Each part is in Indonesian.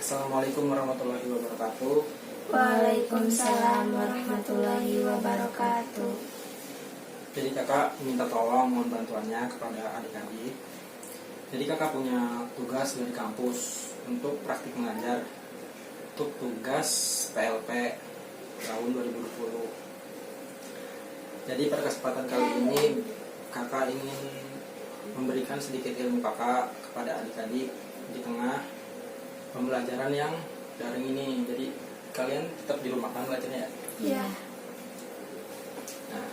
Assalamualaikum warahmatullahi wabarakatuh. Waalaikumsalam warahmatullahi wabarakatuh. Jadi kakak minta tolong mohon bantuannya kepada adik-adik. Jadi kakak punya tugas dari kampus untuk praktik mengajar, untuk tugas PLP tahun 2020. Jadi pada kesempatan kali ini kakak ingin memberikan sedikit ilmu kakak kepada adik-adik di tengah pembelajaran yang daring ini. Jadi kalian tetap di rumah kan belajarnya ya? Iya. Nah,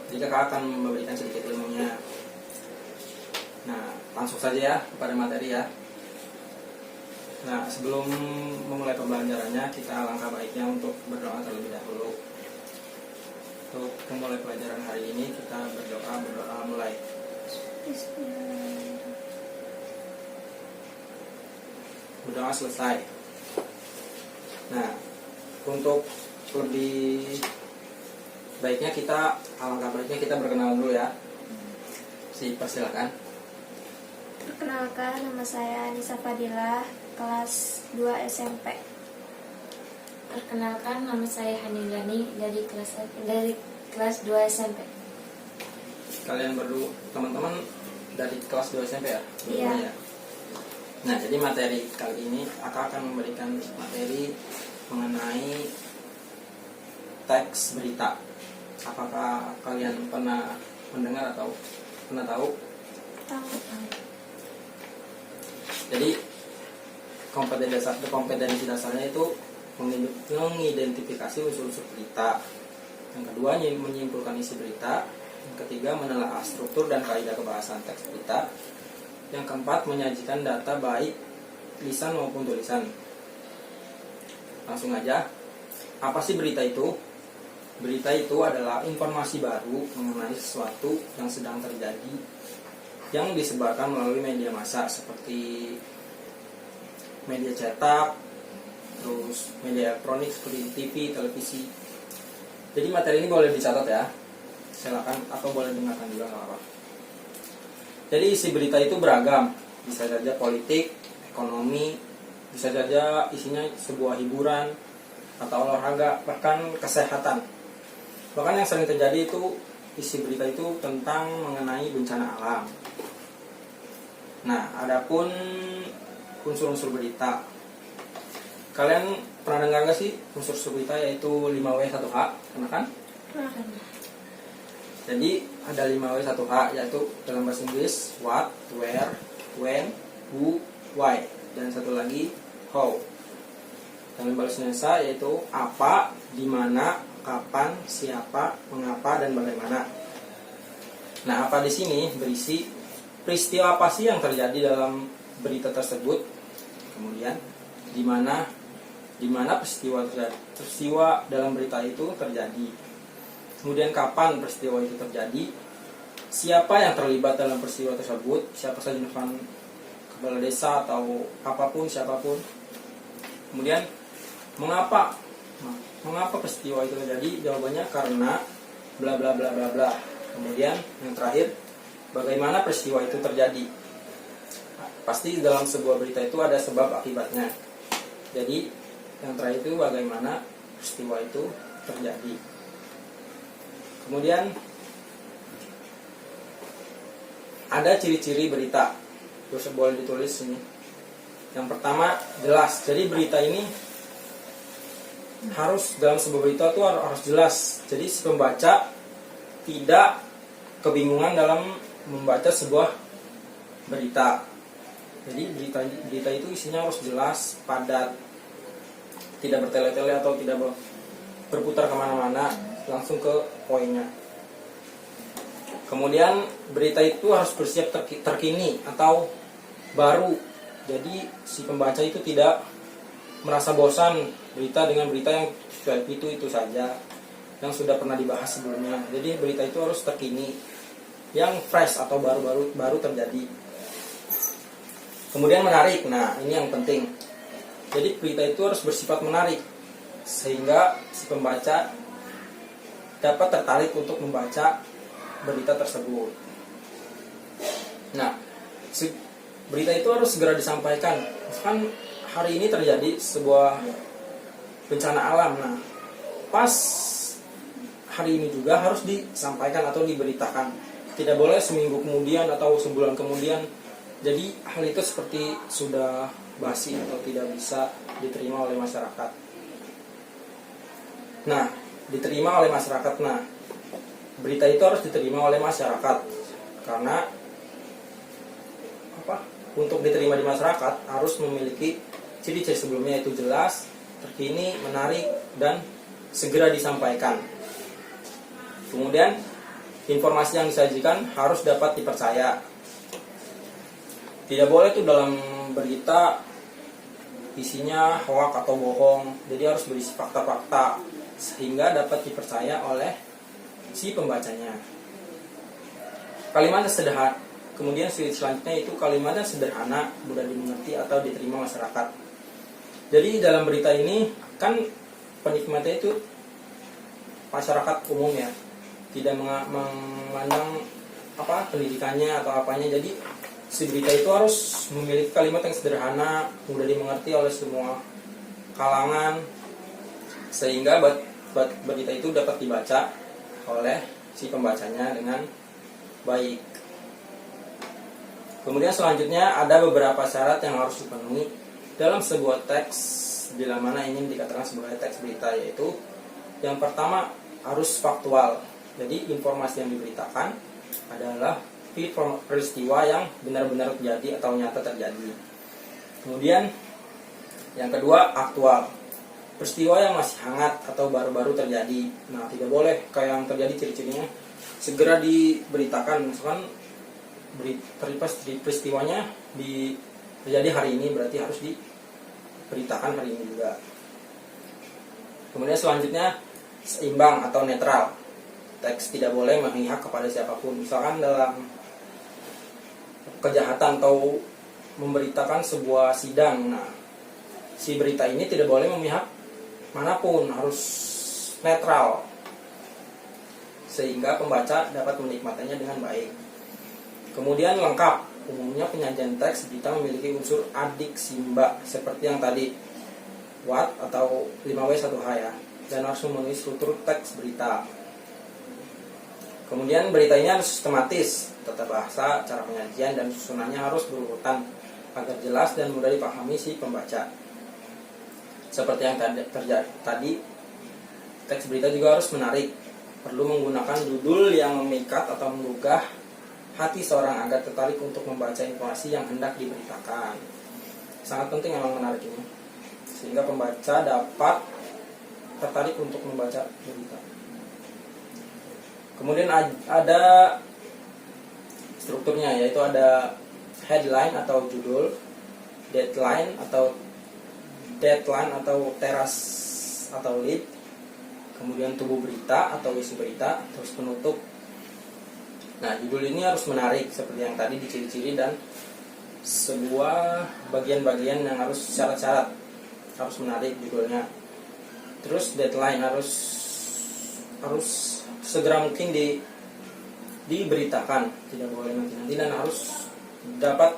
jadi kakak akan memberikan sedikit ilmunya. Nah, langsung saja ya kepada materi ya. Nah, sebelum memulai pembelajarannya, kita alangkah baiknya untuk berdoa terlebih dahulu. Untuk memulai pelajaran hari ini, kita berdoa mulai. Bismillahirrahmanirrahim. Berdoa selesai. Nah, untuk lebih baiknya alangkah baiknya kita berkenalan dulu ya. Persilakan. Perkenalkan, nama saya Anissa Fadilah, kelas 2 SMP. Perkenalkan, nama saya Hanilani dari kelas 2 SMP. Kalian berdua, teman-teman dari kelas 2 SMP ya? Iya. Berdua ya? Nah, jadi materi kali ini Kakak akan memberikan materi mengenai teks berita. Apakah kalian pernah mendengar atau pernah tahu? Tahu. Jadi kompetensi dasarnya itu mengidentifikasi unsur-unsur berita. Yang kedua, menyimpulkan isi berita. Yang ketiga, menelaah struktur dan kaidah kebahasan teks berita. Yang keempat, menyajikan data baik lisan maupun tulisan. Langsung aja, apa sih berita itu? Berita itu adalah informasi baru mengenai sesuatu yang sedang terjadi yang disebarkan melalui media massa seperti media cetak, terus media elektronik seperti TV, televisi. Jadi materi ini boleh dicatat ya, silakan, atau boleh dengarkan juga nggak apa-apa. Jadi isi berita itu beragam, bisa saja politik, ekonomi, bisa saja isinya sebuah hiburan atau olahraga, bahkan kesehatan. Bahkan yang sering terjadi itu isi berita itu tentang mengenai bencana alam. Nah, adapun unsur-unsur berita, kalian pernah dengar nggak sih unsur-unsur berita yaitu 5W1H? Pernah kan? Pernah. Jadi ada 5W1H, yaitu dalam bahasa Inggris what, where, when, who, why, dan satu lagi how. Dalam bahasa Indonesia yaitu apa, di mana, kapan, siapa, mengapa, dan bagaimana. Nah, apa di sini berisi peristiwa apa sih yang terjadi dalam berita tersebut, kemudian di mana peristiwa dalam berita itu terjadi. Kemudian kapan peristiwa itu terjadi, siapa yang terlibat dalam peristiwa tersebut, siapa saja, misalkan kepala desa atau apapun, siapapun. Kemudian mengapa peristiwa itu terjadi, jawabannya karena bla bla bla bla bla. Kemudian yang terakhir, bagaimana peristiwa itu terjadi. Pasti dalam sebuah berita itu ada sebab akibatnya. Jadi yang terakhir itu bagaimana peristiwa itu terjadi. Kemudian ada ciri-ciri berita, terus boleh ditulis ini. Yang pertama, jelas. Jadi berita ini harus, dalam sebuah berita itu harus jelas. Jadi si pembaca tidak kebingungan dalam membaca sebuah berita. Jadi berita itu isinya harus jelas, padat, tidak bertele-tele atau tidak berputar kemana-mana, langsung ke poinnya. Kemudian berita itu harus bersiap terkini atau baru. Jadi si pembaca itu tidak merasa bosan berita dengan berita yang sudah itu saja, yang sudah pernah dibahas sebelumnya. Jadi berita itu harus terkini, yang fresh atau baru terjadi. Kemudian menarik. Nah, ini yang penting. Jadi berita itu harus bersifat menarik sehingga si pembaca dapat tertarik untuk membaca berita tersebut. Nah, berita itu harus segera disampaikan. Misalkan hari ini terjadi sebuah bencana alam. Nah, pas hari ini juga harus disampaikan atau diberitakan. Tidak boleh seminggu kemudian atau sebulan kemudian. Jadi hal itu seperti sudah basi atau tidak bisa diterima oleh masyarakat. Nah, diterima oleh masyarakat. Nah, berita itu harus diterima oleh masyarakat karena untuk diterima di masyarakat harus memiliki ciri-ciri sebelumnya, yaitu jelas, terkini, menarik, dan segera disampaikan. Kemudian informasi yang disajikan harus dapat dipercaya. Tidak boleh tuh dalam berita isinya hoak atau bohong. Jadi harus berisi fakta-fakta sehingga dapat dipercaya oleh si pembacanya. Kalimatnya sederhana. Kemudian selanjutnya itu kalimatnya sederhana, mudah dimengerti atau diterima masyarakat. Jadi dalam berita ini kan penikmatnya itu masyarakat umum ya, tidak memandang pendidikannya atau apanya. Jadi si berita itu harus memiliki kalimat yang sederhana, mudah dimengerti oleh semua kalangan, sehingga berita itu dapat dibaca oleh si pembacanya dengan baik. Kemudian selanjutnya ada beberapa syarat yang harus dipenuhi dalam sebuah teks bila mana ingin dikatakan sebagai teks berita, yaitu yang pertama harus faktual. Jadi informasi yang diberitakan adalah peristiwa yang benar-benar terjadi atau nyata terjadi. Kemudian yang kedua aktual, peristiwa yang masih hangat atau baru-baru terjadi. Nah, tidak boleh kayak yang terjadi ciri-cirinya segera diberitakan. Misalkan peristiwanya terjadi hari ini, berarti harus diberitakan hari ini juga. Kemudian selanjutnya seimbang atau netral. Teks tidak boleh memihak kepada siapapun. Misalkan dalam kejahatan atau memberitakan sebuah sidang, nah si berita ini tidak boleh memihak manapun, harus netral sehingga pembaca dapat menikmatinya dengan baik. Kemudian lengkap. Umumnya penyajian teks berita memiliki unsur adik simba seperti yang tadi Watt atau 5W1H ya, dan harus memenuhi struktur teks berita. Kemudian berita ini harus sistematis, tata bahasa, cara penyajian, dan susunannya harus berurutan agar jelas dan mudah dipahami si pembaca. Seperti yang tadi, teks berita juga harus menarik. Perlu menggunakan judul yang memikat atau menggugah hati seorang agar tertarik untuk membaca informasi yang hendak diberitakan. Sangat penting memang menarik ini, sehingga pembaca dapat tertarik untuk membaca berita. Kemudian ada strukturnya, yaitu ada headline atau judul, deadline atau teras atau lead, kemudian tubuh berita atau isi berita, terus penutup. Nah, judul ini harus menarik seperti yang tadi diciri-ciri, dan sebuah bagian-bagian yang harus syarat-syarat harus menarik judulnya. Terus deadline harus segera mungkin diberitakan, tidak boleh nanti, dan harus dapat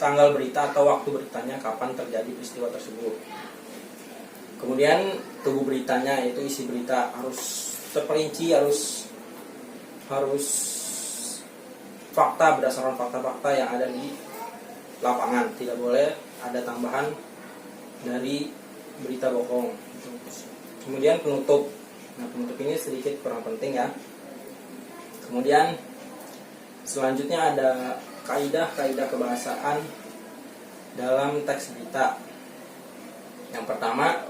tanggal berita atau waktu beritanya, kapan terjadi peristiwa tersebut. Kemudian tubuh beritanya, yaitu isi berita, harus terperinci, harus fakta, berdasarkan fakta-fakta yang ada di lapangan. Tidak boleh ada tambahan dari berita bohong. Kemudian penutup. Nah, penutup ini sedikit kurang penting ya. Kemudian selanjutnya ada kaidah-kaidah kebahasaan dalam teks berita. Yang pertama,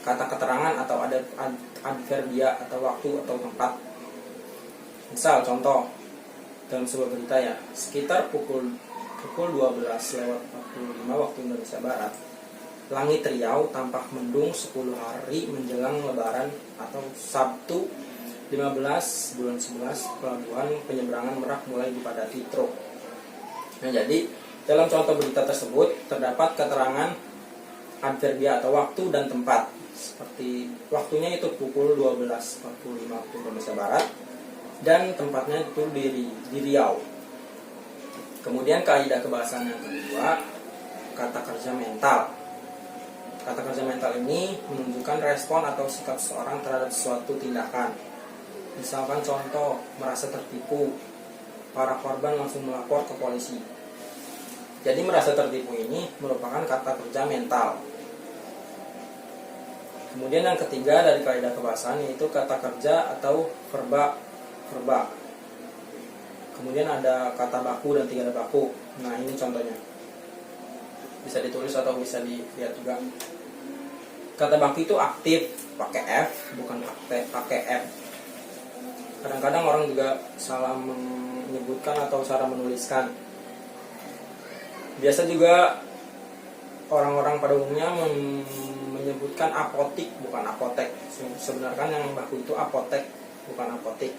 kata keterangan atau adverbia atau waktu atau tempat. Misal contoh dalam sebuah berita ya, sekitar pukul pukul 12:45 waktu Indonesia Barat, langit Riau tampak mendung 10 hari menjelang Lebaran atau Sabtu 15 bulan 11, pelabuhan penyeberangan Merak mulai dipadati truk. Nah, jadi dalam contoh berita tersebut terdapat keterangan adverbia atau waktu dan tempat. Seperti waktunya itu pukul 12:45 waktu Indonesia Barat dan tempatnya itu di Riau. Kemudian kaidah kebahasaan yang kedua, kata kerja mental. Kata kerja mental ini menunjukkan respon atau sikap seseorang terhadap suatu tindakan. Misalkan contoh, merasa tertipu, para korban langsung melapor ke polisi. Jadi merasa tertipu ini merupakan kata kerja mental. Kemudian yang ketiga dari kaidah kebahasaan yaitu kata kerja atau verba. Kemudian ada kata baku dan tiada baku. Nah, ini contohnya. Bisa ditulis atau bisa dilihat juga. Kata baku itu aktif pakai F, bukan pakai F. Kadang-kadang orang juga salah menyebutkan atau cara menuliskan. Biasa juga orang-orang pada umumnya menyebutkan apotik, bukan apotek. Sebenarnya yang baku itu apotek, bukan apotik.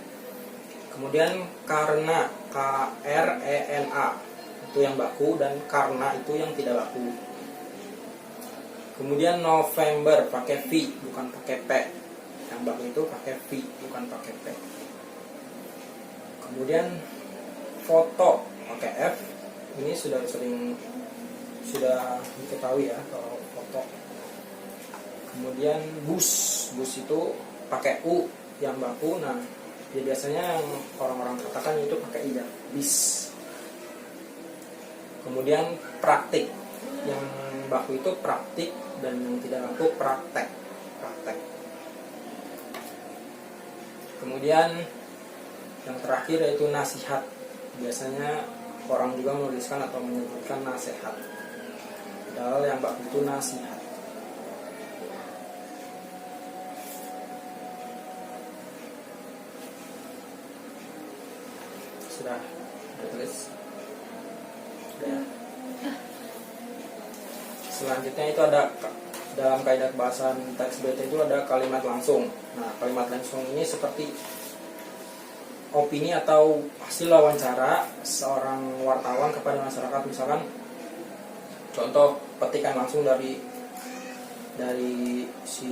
Kemudian karena, KRENA itu yang baku, dan karena itu yang tidak baku. Kemudian November pakai V, bukan pakai P. Yang baku itu pakai V, bukan pakai P. Kemudian foto pakai F, ini sudah diketahui ya kalau foto. Kemudian bus itu pakai U yang baku. Nah, ya biasanya yang orang-orang katakan itu pakai I, bis. Kemudian praktik, yang baku itu praktik dan yang tidak baku praktek. Kemudian yang terakhir yaitu nasihat. Biasanya orang juga menuliskan atau menyebutkan nasihat, padahal yang baku itu nasihat. Sudah tulis? Sudah ya? Selanjutnya itu ada dalam kaidah kebahasaan teks BT itu ada kalimat langsung. Nah, kalimat langsung ini seperti opini atau hasil wawancara seorang wartawan kepada masyarakat. Misalkan contoh petikan langsung dari si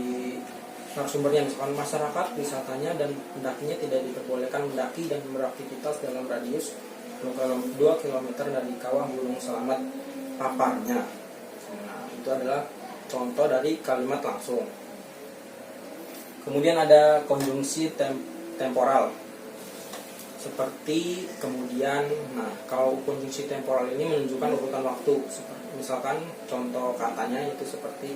narasumbernya, misalkan masyarakat wisatanya dan pendakinya tidak diperbolehkan mendaki dan beraktivitas dalam radius 2 km dari kawah Gunung Selamat paparnya. Nah, itu adalah contoh dari kalimat langsung. Kemudian ada konjungsi temporal seperti kemudian. Nah, kalau konjungsi temporal ini menunjukkan urutan waktu. Misalkan contoh katanya itu seperti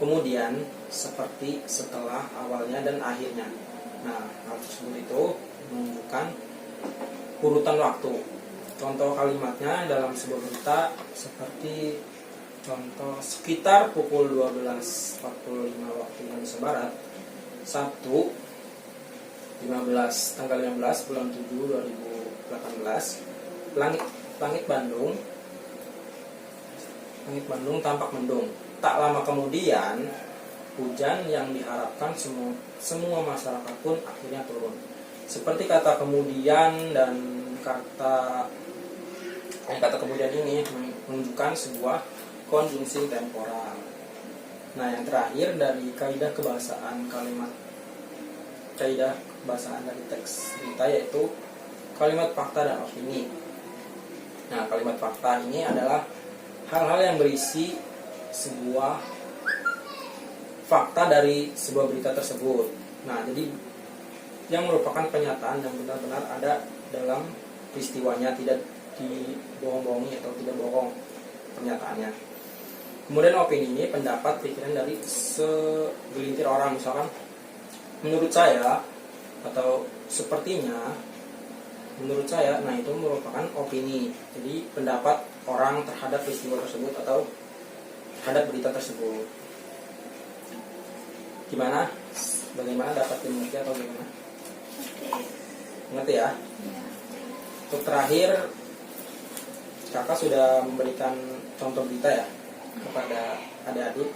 kemudian, seperti, setelah, awalnya, dan akhirnya. Nah, hal tersebut itu menunjukkan urutan waktu. Contoh kalimatnya dalam sebuah berita seperti contoh sekitar pukul 12.45 waktu Indonesia Barat, Sabtu tanggal 15 bulan 7 2018, langit Bandung tampak mendung. Tak lama kemudian hujan yang diharapkan semua masyarakat pun akhirnya turun. Seperti kata kemudian dan kata kemudian ini menunjukkan sebuah konjungsi temporal. Nah, yang terakhir dari kaidah kebahasaan dari teks berita yaitu kalimat fakta dan opini. Nah, kalimat fakta ini adalah hal-hal yang berisi sebuah fakta dari sebuah berita tersebut. Nah, jadi yang merupakan penyataan yang benar-benar ada dalam peristiwanya, tidak dibohong-bohongi atau tidak bohong pernyataannya. Kemudian opini ini pendapat, pikiran dari segelintir orang. Misalkan menurut saya atau sepertinya, menurut saya, nah itu merupakan opini. Jadi pendapat orang terhadap peristiwa tersebut atau terhadap berita tersebut. Gimana? Bagaimana, dapat dimengerti atau gimana? Mengerti ya? Untuk terakhir kakak sudah memberikan contoh berita ya kepada adik-adik.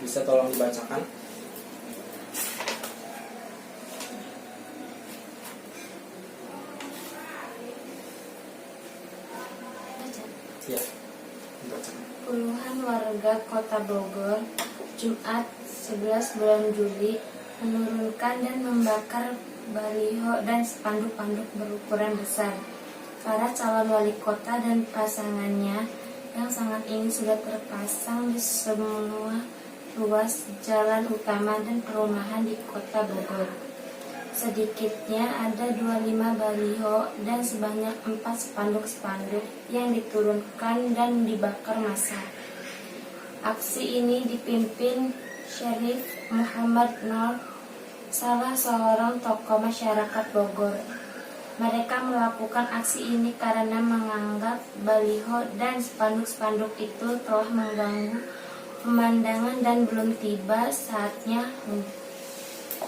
Bisa tolong dibacakan. Ya, dibacakan. Puluhan warga Kota Bogor Jumat 11 bulan Juli menurunkan dan membakar baliho dan spanduk-spanduk berukuran besar. Para calon wali kota dan pasangannya yang sangat ini sudah terpasang di semua ruas jalan utama dan perumahan di Kota Bogor. Sedikitnya ada 25 baliho dan sebanyak 4 spanduk-spanduk yang diturunkan dan dibakar massa. Aksi ini dipimpin Syarif Muhammad Nur, salah seorang tokoh masyarakat Bogor. Mereka melakukan aksi ini karena menganggap baliho dan spanduk-spanduk itu telah mengganggu pemandangan dan belum tiba saatnya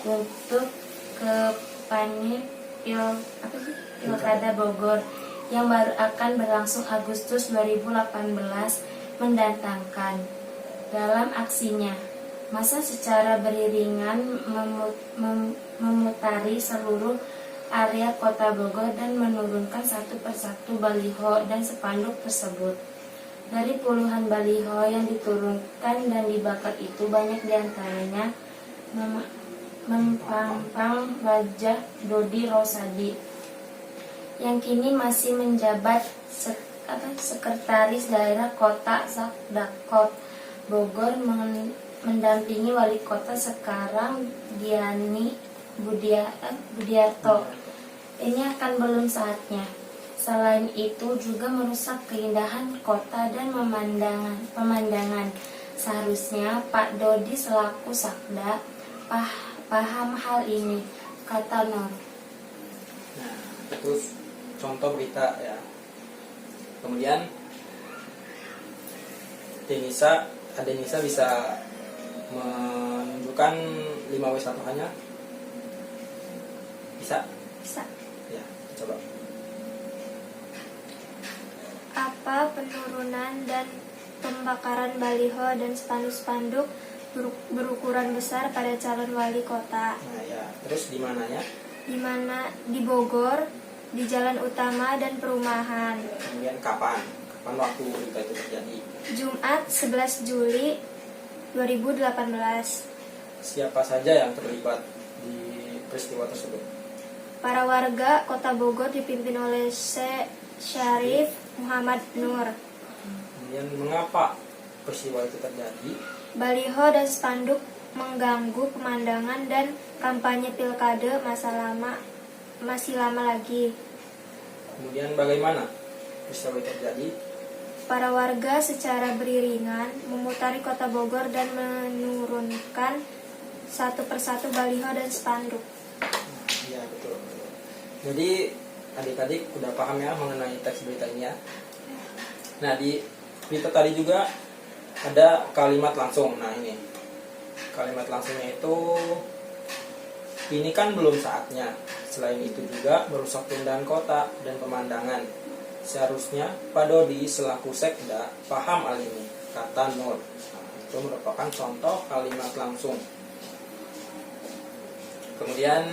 untuk Pilkada Bogor yang baru akan berlangsung Agustus 2018 mendatangkan. Dalam aksinya, massa secara beriringan memutari seluruh area Kota Bogor dan menurunkan satu persatu baliho dan spanduk tersebut. Dari puluhan baliho yang diturunkan dan dibakar itu, banyak diantaranya mempampang wajah Dodi Rosadi yang kini masih menjabat sekretaris daerah Kota Sakdakot Bogor, mendampingi wali kota sekarang Diani Budiarto. Ini akan belum saatnya. Selain itu juga merusak keindahan kota dan pemandangan. Seharusnya Pak Dodi selaku Sakda paham hal ini, kata Nur. Nah, itu contoh berita ya. Kemudian Denisa bisa menunjukkan 5W1H-nya? Bisa? Bisa. Ya, coba. Apa penurunan dan pembakaran baliho dan spanduk-spanduk berukuran besar pada calon wali kota? Nah ya, terus di mananya? Di mana? Di Bogor, di jalan utama dan perumahan. Kemudian kapan waktu berita itu terjadi? Jumat 11 Juli 2018. Siapa saja yang terlibat di peristiwa tersebut? Para warga Kota Bogor dipimpin oleh Syarif Muhammad Nur. Kemudian mengapa peristiwa itu terjadi? Baliho dan spanduk mengganggu pemandangan dan kampanye pilkada masih lama lagi. Kemudian bagaimana peristiwa itu terjadi? Para warga secara beriringan memutari Kota Bogor dan menurunkan satu persatu baliho dan spanduk. Iya betul. Jadi adik-adik udah paham ya mengenai teks berita ini ya. Nah di berita tadi juga ada kalimat langsung. Nah ini kalimat langsungnya itu, ini kan belum saatnya. Selain itu juga merusak keindahan kota dan pemandangan. Seharusnya Pak Dodi selaku Sekda paham hal ini, kata Nur. Nah, itu merupakan contoh kalimat langsung. Kemudian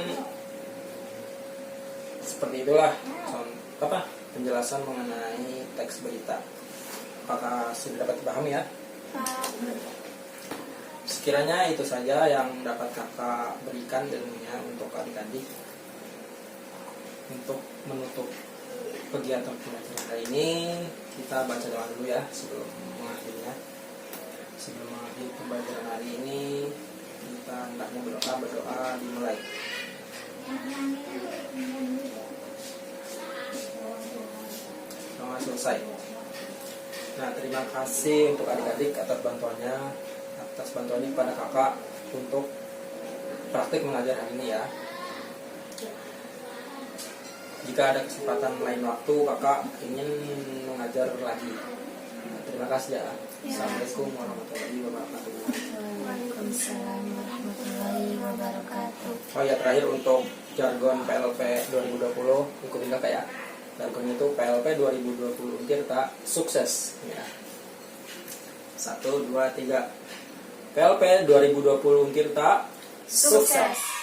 seperti itulah penjelasan mengenai teks berita. Apakah sudah dapat dipahami ya? Sekiranya itu saja yang dapat kakak berikan ilmunya untuk adik-adik. Untuk menutup kegiatan pembelajaran hari ini, kita baca doa dulu ya sebelum mengakhirinya. Sebelum mengakhiri pembelajaran hari ini, kita hendaknya berdoa dimulai. Doa selesai. Nah, terima kasih untuk adik-adik atas bantuannya kepada kakak untuk praktik mengajar hari ini ya. Jika ada kesempatan lain waktu kakak ingin mengajar lagi. Terima kasih ya. Assalamualaikum warahmatullahi wabarakatuh. Waalaikumsalam warahmatullahi wabarakatuh. Oh ya, terakhir untuk jargon PLP 2020 ikutin kakak ya. Jargonnya itu PLP 2020 Untirta sukses ya. 1, 2, 3. PLP 2020 Untirta Sukses.